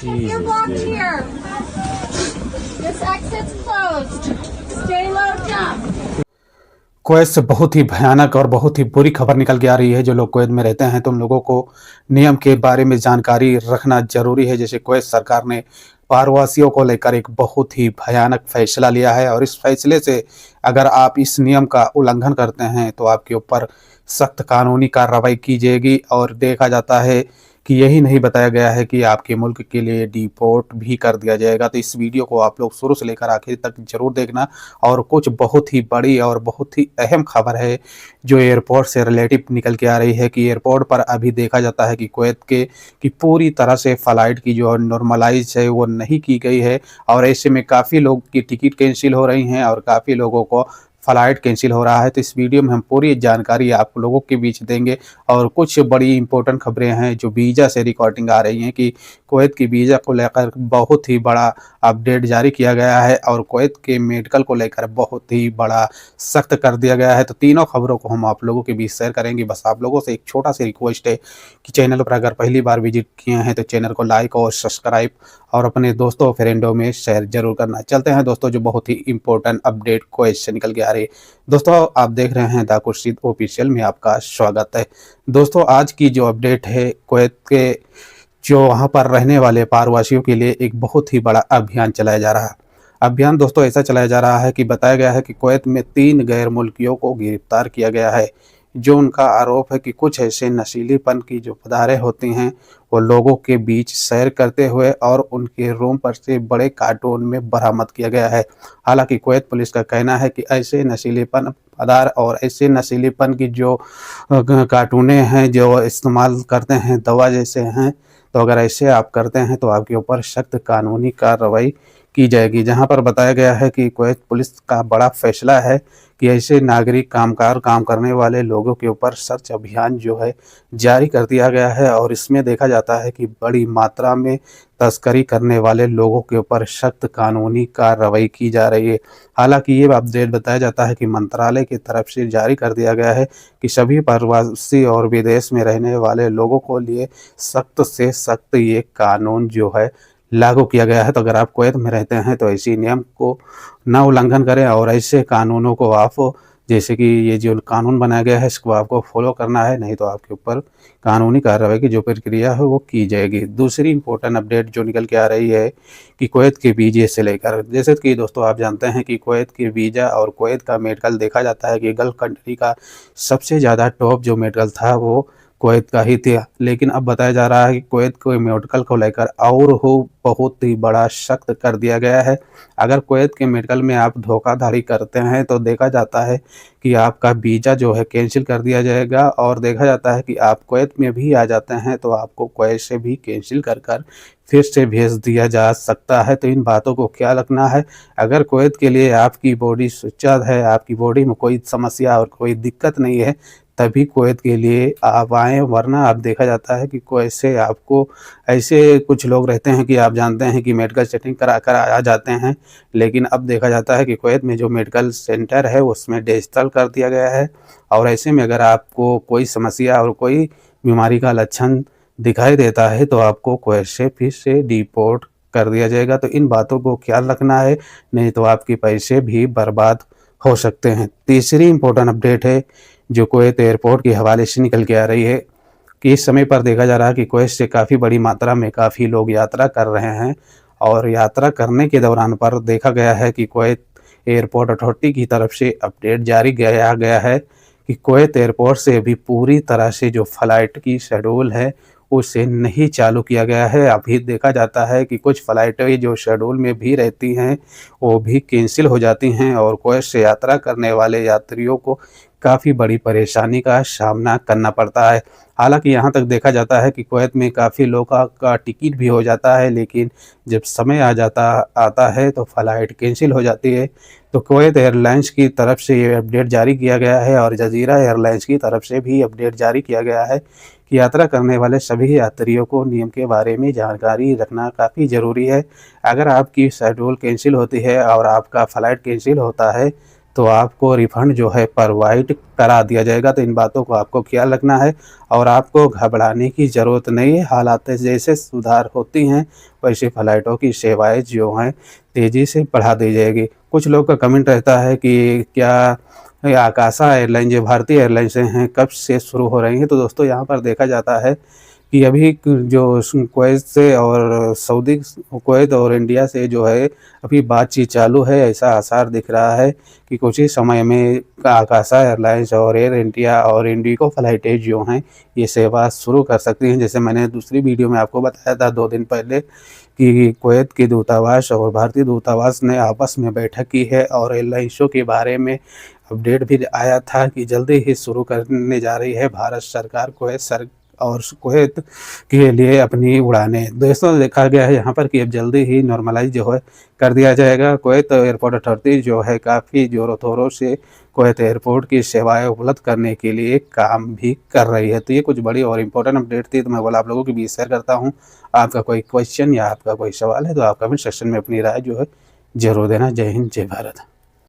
You're blocked here. This exit's closed. Stay low, jump. Kuwait से बहुत ही भयानक और बहुत ही बुरी खबर निकल के आ रही है। जो लोग कुवैत में रहते हैं तो उन लोगों को नियम के बारे में जानकारी रखना जरूरी है। जैसे कुवैत सरकार ने प्रवासियों को लेकर एक बहुत ही भयानक फैसला लिया है और इस फैसले से अगर आप इस नियम का उल्लंघन करते हैं तो आपके ऊपर सख्त कानूनी कार्रवाई की जाएगी। और देखा जाता है कि यही नहीं बताया गया है कि आपके मुल्क के लिए डिपोर्ट भी कर दिया जाएगा। तो इस वीडियो को आप लोग शुरू से लेकर आखिर तक जरूर देखना। और कुछ बहुत ही बड़ी और बहुत ही अहम खबर है जो एयरपोर्ट से रिलेटिव निकल के आ रही है कि एयरपोर्ट पर अभी देखा जाता है कि कुवैत के की पूरी तरह से फ़्लाइट की जो नॉर्मलाइज है वो नहीं की गई है। और ऐसे में काफ़ी लोग की टिकट कैंसिल हो रही हैं और काफ़ी लोगों को फ़्लाइट कैंसिल हो रहा है। तो इस वीडियो में हम पूरी जानकारी आप लोगों के बीच देंगे। और कुछ बड़ी इंपॉर्टेंट खबरें हैं जो वीज़ा से रिकॉर्डिंग आ रही हैं कि कुवैत की वीज़ा को लेकर बहुत ही बड़ा अपडेट जारी किया गया है और कुवैत के मेडिकल को लेकर बहुत ही बड़ा सख्त कर दिया गया है। तो तीनों खबरों को हम आप लोगों के बीच शेयर करेंगे। बस आप लोगों से एक छोटा सा रिक्वेस्ट है कि चैनल पर अगर पहली बार विजिट किए हैं तो चैनल को लाइक और सब्सक्राइब और अपने दोस्तों फ्रेंडों में शेयर जरूर करना। चलते हैं दोस्तों जो बहुत ही इंपॉर्टेंट अपडेट कुवैत से निकल के आ रही है। दोस्तों आप देख रहे हैं द खुर्शीद ऑफिशियल में आपका स्वागत है। दोस्तों आज की जो अपडेट है कुवैत के जो वहां पर रहने वाले प्रवासियों के लिए एक बहुत ही बड़ा अभियान चलाया जा रहा है। अभियान दोस्तों ऐसा चलाया जा रहा है कि बताया गया है कि कुवैत में 3 गैर मुल्कियों को गिरफ्तार किया गया है। जो उनका आरोप है कि कुछ ऐसे नशीलीपन की जो पदार्थें होती हैं वो लोगों के बीच सैर करते हुए और उनके रूम पर से बड़े कार्टून में बरामद किया गया है। हालांकि कुवैत पुलिस का कहना है कि ऐसे नशीलीपन पदार्थ और ऐसे नशीलीपन की जो कार्टूनें हैं जो इस्तेमाल करते हैं दवा जैसे हैं, तो अगर ऐसे आप करते हैं तो आपके ऊपर सख्त कानूनी कार्रवाई की जाएगी। जहां पर बताया गया है कि कुवैत पुलिस का बड़ा फैसला है कि ऐसे नागरिक काम करने वाले लोगों के ऊपर सर्च अभियान जो है जारी कर दिया गया है। और इसमें देखा जाता है कि बड़ी मात्रा में तस्करी करने वाले लोगों के ऊपर सख्त कानूनी कार्रवाई की जा रही है। हालांकि ये अपडेट बताया जाता है कि मंत्रालय की तरफ से जारी कर दिया गया है कि सभी प्रवासी और विदेश में रहने वाले लोगों को लिए सख्त से सख्त ये कानून जो है लागू किया गया है। तो अगर आप कुवैत में रहते हैं तो इसी नियम को ना उल्लंघन करें और ऐसे कानूनों को आप जैसे कि ये जो कानून बनाया गया है इसको आपको फॉलो करना है, नहीं तो आपके ऊपर कानूनी कार्रवाई की जो प्रक्रिया है वो की जाएगी। दूसरी इंपॉर्टेंट अपडेट जो निकल के आ रही है कि कुवैत के वीज़े से लेकर, जैसे कि दोस्तों आप जानते हैं कि कुवैत के वीज़ा और कुवैत का मेडिकल देखा जाता है कि गल्फ कंट्री का सबसे ज़्यादा टॉप जो मेडिकल था वो कुवैत का ही था। लेकिन अब बताया जा रहा है कि कुवैत को मेडिकल को लेकर और हो बहुत ही बड़ा सख्त कर दिया गया है। अगर कुवैत के मेडिकल में आप धोखाधड़ी करते हैं तो देखा जाता है कि आपका वीज़ा जो है कैंसिल कर दिया जाएगा। और देखा जाता है कि आप कुवैत में भी आ जाते हैं तो आपको कुवैत से भी कैंसिल कर फिर से भेज दिया जा सकता है। तो इन बातों को ख्याल रखना है। अगर कुवैत के लिए आपकी बॉडी सुचारू है, आपकी बॉडी में कोई समस्या और कोई दिक्कत नहीं है, तभी कुवैत के लिए आप आएँ। वरना आप देखा जाता है कि कुवैत से आपको ऐसे कुछ लोग रहते हैं कि आप जानते हैं कि मेडिकल सेटिंग करा कर आ जाते हैं, लेकिन अब देखा जाता है कि कुवैत में जो मेडिकल सेंटर है उसमें डिजिटल कर दिया गया है। और ऐसे में अगर आपको कोई समस्या और कोई बीमारी का लक्षण दिखाई देता है तो आपको कुवैत से फिर से डिपोर्ट कर दिया जाएगा। तो इन बातों को ख्याल रखना है, नहीं तो आपके पैसे भी बर्बाद हो सकते हैं। तीसरी इंपॉर्टेंट अपडेट है जो कुवैत एयरपोर्ट के हवाले से निकल के आ रही है कि इस समय पर देखा जा रहा है कि कुवैत से काफ़ी बड़ी मात्रा में काफ़ी लोग यात्रा कर रहे हैं। और यात्रा करने के दौरान पर देखा गया है कि कुवैत एयरपोर्ट अथॉरिटी की तरफ से अपडेट जारी किया गया है कि कुवैत एयरपोर्ट से अभी पूरी तरह से जो फ़्लाइट की शेड्यूल है उसे नहीं चालू किया गया है। अभी देखा जाता है कि कुछ फ़्लाइटें जो शेड्यूल में भी रहती हैं वो भी कैंसिल हो जाती हैं और कुवैत से यात्रा करने वाले यात्रियों को काफ़ी बड़ी परेशानी का सामना करना पड़ता है। हालांकि यहाँ तक देखा जाता है कि कुवैत में काफ़ी लोगों का टिकट भी हो जाता है, लेकिन जब समय आता है तो फ़्लाइट कैंसिल हो जाती है। तो कुवैत एयरलाइंस की तरफ से ये अपडेट जारी किया गया है और जजीरा एयरलाइंस की तरफ से भी अपडेट जारी किया गया है कि यात्रा करने वाले सभी यात्रियों को नियम के बारे में जानकारी रखना काफ़ी ज़रूरी है। अगर आपकी शेड्यूल कैंसिल होती है और आपका फ़्लाइट कैंसिल होता है तो आपको रिफ़ंड जो है प्रोवाइड करा दिया जाएगा। तो इन बातों को आपको ख्याल रखना है और आपको घबराने की ज़रूरत नहीं है। हालात जैसे सुधार होती हैं वैसे फ़्लाइटों की सेवाएँ जो हैं तेज़ी से बढ़ा दी जाएगी। कुछ लोग का कमेंट रहता है कि क्या ये आकाशा एयरलाइन जो भारतीय एयरलाइन्स हैं कब से शुरू हो रही हैं? तो दोस्तों यहाँ पर देखा जाता है कि अभी जो कुवैत से और सऊदी कुवैत और इंडिया से जो है अभी बातचीत चालू है। ऐसा आसार दिख रहा है कि कुछ ही समय में आकाशा एयरलाइंस और एयर इंडिया और इंडिगो फ्लाइटें जो हैं ये सेवा शुरू कर सकती हैं। जैसे मैंने दूसरी वीडियो में आपको बताया था 2 दिन पहले कि कुवैत के दूतावास और भारतीय दूतावास ने आपस में बैठक की है और एयरलाइंसों के बारे में अपडेट भी आया था कि जल्दी ही शुरू करने जा रही है भारत सरकार कुवैत के लिए अपनी उड़ानें। दोस्तों देखा गया है यहाँ पर कि अब जल्दी ही नॉर्मलाइज़ जो है कर दिया जाएगा। कुवैत एयरपोर्ट अथॉरिटी जो है काफ़ी ज़ोरों-तोरों से कुवैत एयरपोर्ट की सेवाएँ उपलब्ध करने के लिए काम भी कर रही है। तो ये कुछ बड़ी और इम्पोर्टेंट अपडेट थी, तो मैं बोला आप लोगों के बीच शेयर करता हूँ। आपका कोई क्वेश्चन या आपका कोई सवाल है तो आप कमेंट सेक्शन में अपनी राय जो है ज़रूर देना। जय हिंद, जय भारत।